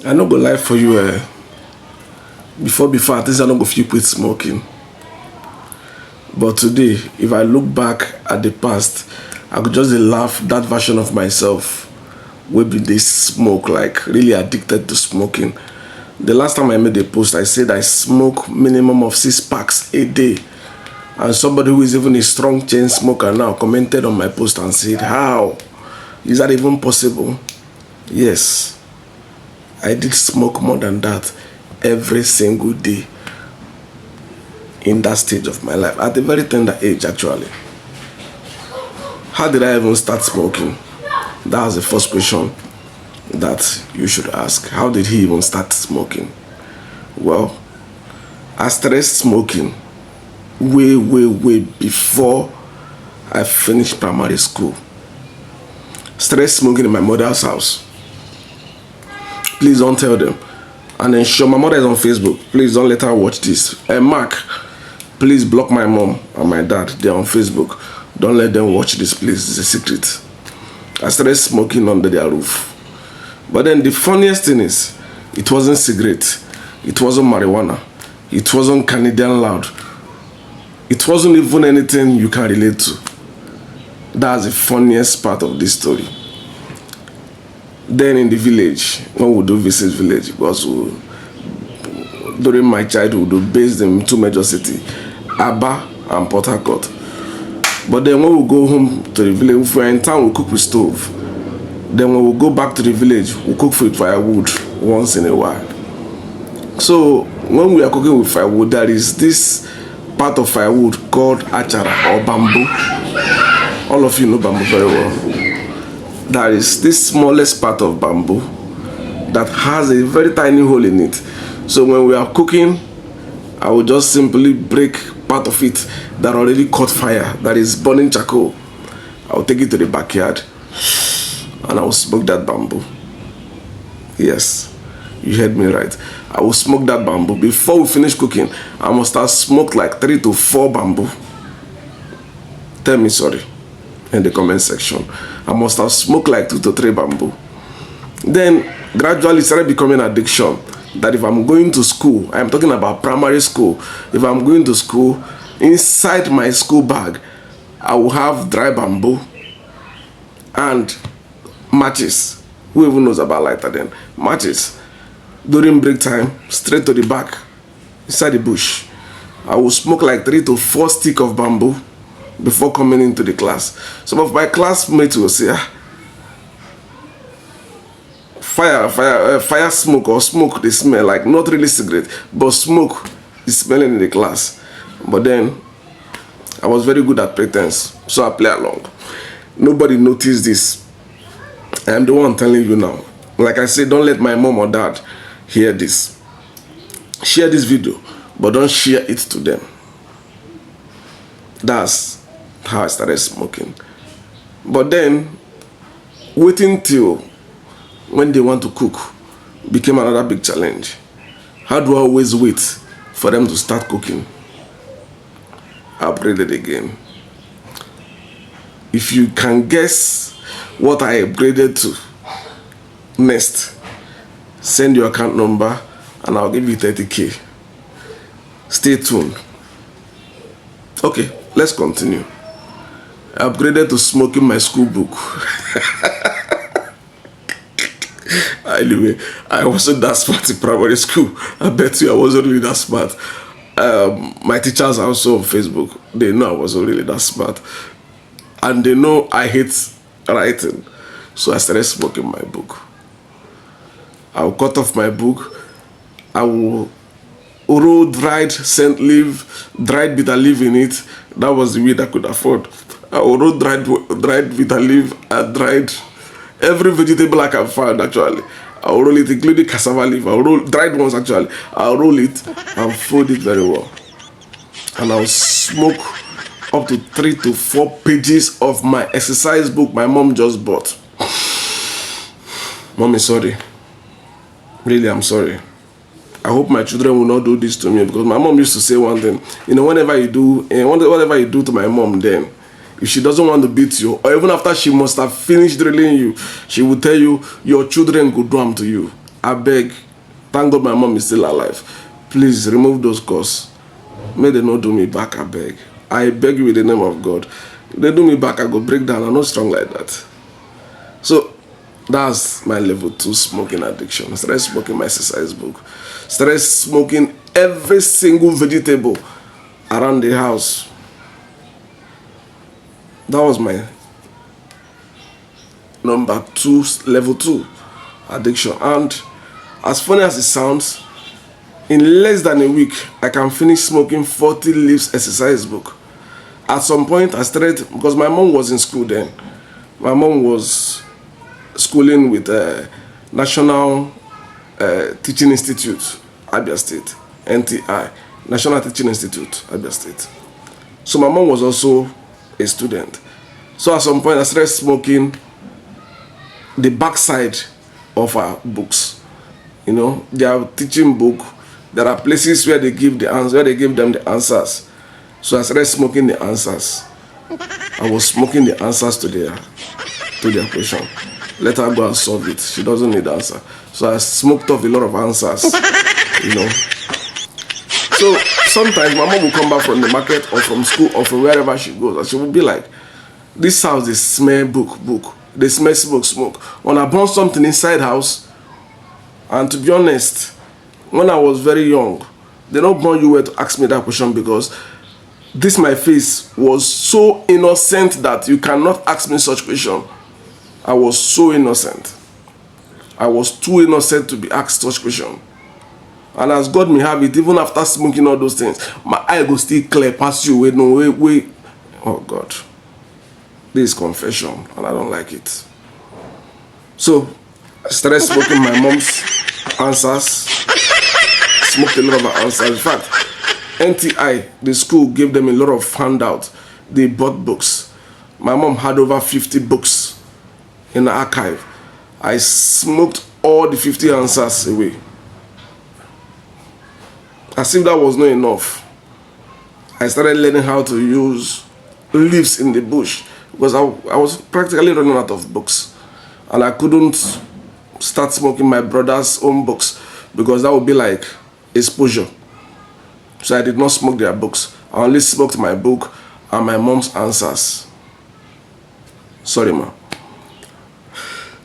I no go lie for you. Before, at least I no go feel quit smoking. But today, if I look back at the past, I could just laugh that version of myself wey be this smoke, like really addicted to smoking. The last time I made a post, I said I smoke minimum of 6 packs a day. And somebody who is even a strong chain smoker now commented on my post and said, how is that even possible? Yes, I did smoke more than that every single day in that stage of my life, at a very tender age actually. How did I even start smoking? That was the first question that you should ask. How did he even start smoking? Well, I started smoking way before I finished primary school. Started smoking in my mother's house. Please don't tell them. And ensure my mother is on Facebook. Please don't let her watch this. Mark, please block my mom and my dad. They're on Facebook. Don't let them watch this, please. It's a secret. I started smoking under their roof. But then the funniest thing is, it wasn't cigarette. It wasn't marijuana. It wasn't Canadian loud. It wasn't even anything you can relate to. That's the funniest part of this story. Then in the village, when we do visit village, because during my childhood, we based in 2 major cities, Aba and Port Harcourt. But then when we go home to the village, if we're in town, we cook with stove. Then when we go back to the village, we cook with firewood once in a while. So when we are cooking with firewood, there is this part of firewood called achara or bamboo. All of you know bamboo very well. There is this smallest part of bamboo that has a very tiny hole in it. So when we are cooking, I will just simply break part of it that already caught fire, that is burning charcoal. I will take it to the backyard and I will smoke that bamboo. Yes, you heard me right. I will smoke that bamboo. Before we finish cooking, I must have smoked like 3 to 4 bamboo. Tell me sorry in the comment section. I must have smoked like 2 to 3 bamboo. Then gradually it started becoming addiction. That if I'm going to school, I'm talking about primary school, if I'm going to school, inside my school bag, I will have dry bamboo and matches. Who even knows about lighter then? Matches. During break time, straight to the back, inside the bush, I will smoke like 3 to 4 sticks of bamboo before coming into the class. Some of my classmates will say, fire smoke or smoke, they smell like, not really cigarette, but smoke is smelling in the class. But then I was very good at pretense, so I play along. Nobody noticed this. I am the one telling you now. Like I said, don't let my mom or dad hear this. Share this video, but don't share it to them. That's how I started smoking. But then waiting till when they want to cook became another big challenge. How do I always wait for them to start cooking? I upgraded again. If you can guess what I upgraded to next, send your account number and I'll give you 30K. Stay tuned. Okay, let's continue. I upgraded to smoking my school book. Anyway, I wasn't that smart in primary school. I bet you I wasn't really that smart. My teachers are also on Facebook. They know I wasn't really that smart. And they know I hate writing. So I started smoking my book. I will cut off my book. I will roll dried scent leaf, dried bitter leaf in it. That was the weed I could afford. I will roll dried bitter leaf and dried every vegetable I can find actually. I'll roll it, including cassava leaf. I'll roll dried ones actually. I'll roll it and fold it very well. And I'll smoke up to 3 to 4 pages of my exercise book my mom just bought. Mommy, sorry. Really, I'm sorry. I hope my children will not do this to me, because my mom used to say one thing. You know, whatever you do to my mom, then if she doesn't want to beat you, or even after she must have finished drilling you, she will tell you your children could do them to you. I beg, thank God my mom is still alive. Please remove those curses. May they not do me back, I beg. I beg you in the name of God. If they do me back, I go break down. I'm not strong like that. So that's my level 2 smoking addiction. I started smoking my exercise book. Started smoking every single vegetable around the house. That was my number 2, level 2 addiction. And as funny as it sounds, in less than a week, I can finish smoking 40 leaves exercise book. At some point, I started, because my mom was in school then. My mom was schooling with National Teaching Institute, Abia State, NTI, National Teaching Institute, Abia State. So my mom was also a student. So at some point, I started smoking the backside of her books. You know, their teaching book. There are places where they give the answer, where they give them the answers. So I started smoking the answers. I was smoking the answers to their question. Let her go and solve it. She doesn't need the answer. So I smoked off a lot of answers. You know. So sometimes my mom will come back from the market or from school or from wherever she goes, and she will be like, "This house they smell book. They smell smoke. When I burn something inside house," and to be honest, when I was very young, they don't born you where to ask me that question, because this my face was so innocent that you cannot ask me such question. I was so innocent. I was too innocent to be asked such question. And as God may have it, even after smoking all those things, my eye go still clear past you. Wait, no, wait. Oh God. This is confession, and I don't like it. So I started smoking my mom's answers. Smoked a lot of her answers. In fact, NTI, the school, gave them a lot of handouts. They bought books. My mom had over 50 books in the archive. I smoked all the 50 answers away. As if that was not enough, I started learning how to use leaves in the bush, because I was practically running out of books. And I couldn't start smoking my brother's own books, because that would be like exposure. So I did not smoke their books. I only smoked my book and my mom's answers. Sorry, ma.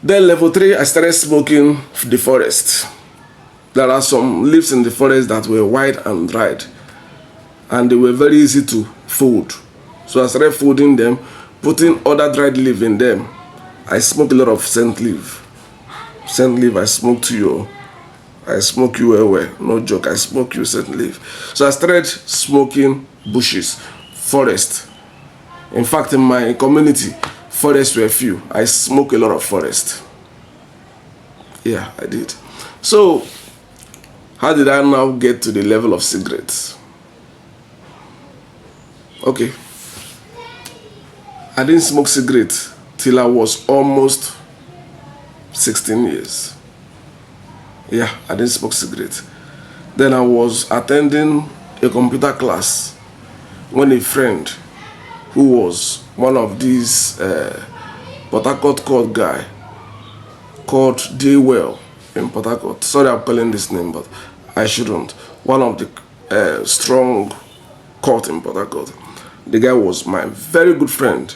Then level 3, I started smoking the forest. There are some leaves in the forest that were white and dried, and they were very easy to fold. So I started folding them, putting other dried leaf in them. I smoked a lot of scent leaf. Scent leaf, I smoked you. I smoke you well. No joke, I smoke you scent leaf. So I started smoking bushes, forest. In fact, in my community, forests were few. I smoke a lot of forest. Yeah, I did. So how did I now get to the level of cigarettes? Okay. I didn't smoke cigarettes till I was almost 16 years. Yeah, I didn't smoke cigarettes. Then I was attending a computer class when a friend who was one of these Port Harcourt court guy called Daywell in Port Harcourt. Sorry I'm calling this name, but I shouldn't. One of the strong court in Port Harcourt. The guy was my very good friend.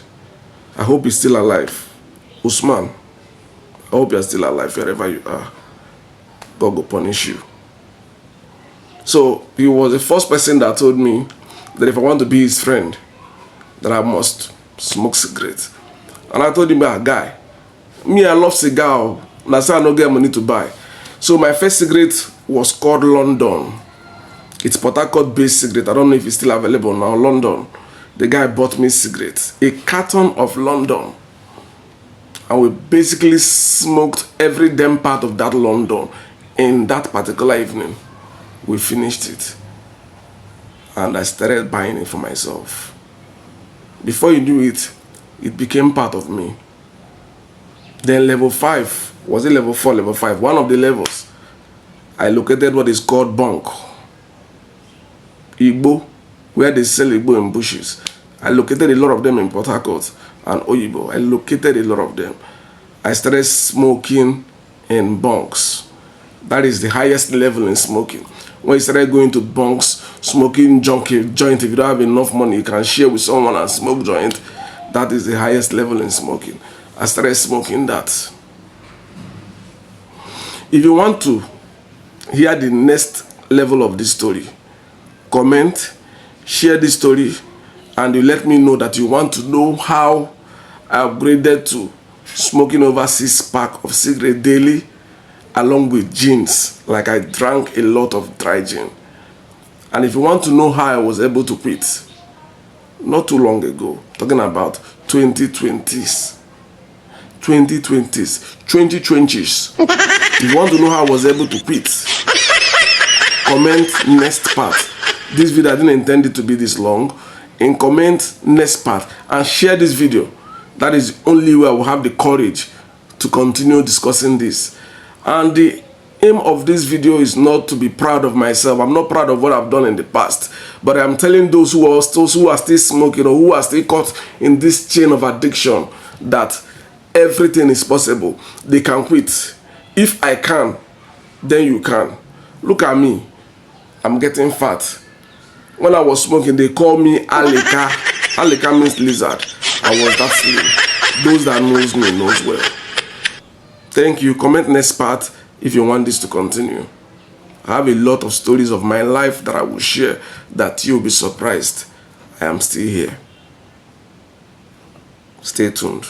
I hope he's still alive. Usman, I hope you're still alive wherever you are. God will punish you. So he was the first person that told me that if I want to be his friend, that I must smoke cigarettes. And I told him, guy, me, I love cigar. That's why I don't get money to buy. So my first cigarette was called London. It's Port Harcourt based cigarette. I don't know if it's still available now. London. The guy bought me cigarettes, a carton of London. And we basically smoked every damn part of that London in that particular evening. We finished it. And I started buying it for myself. Before you knew it, it became part of me. Then level 5, was it level 4, level 5? One of the levels, I located what is called bunk. Igbo, where they sell Igbo in bushes. I located a lot of them in Port Harcourt and Oyibo. I located a lot of them. I started smoking in bunks. That is the highest level in smoking. When you started going to bunks, smoking joint, if you don't have enough money, you can share with someone and smoke joint. That is the highest level in smoking. I started smoking that. If you want to hear the next level of this story, comment, share this story, and you let me know that you want to know how I upgraded to smoking over 6 packs of cigarette daily, along with gins. Like I drank a lot of dry gin. And if you want to know how I was able to quit, not too long ago, talking about 2020s, 2020s. If you want to know how I was able to quit, comment next part. This video, I didn't intend it to be this long. In comment next part and share this video. That is the only way I will have the courage to continue discussing this. And the aim of this video is not to be proud of myself. I'm not proud of what I've done in the past, but I'm telling those who are still smoking or who are still caught in this chain of addiction that everything is possible. They can quit. If I can, then you can. Look at me. I'm getting fat. When I was smoking, they call me Aleka. Aleka means lizard. I was that slim. Those that knows me knows well. Thank you. Comment next part if you want this to continue. I have a lot of stories of my life that I will share that you'll be surprised I am still here. Stay tuned.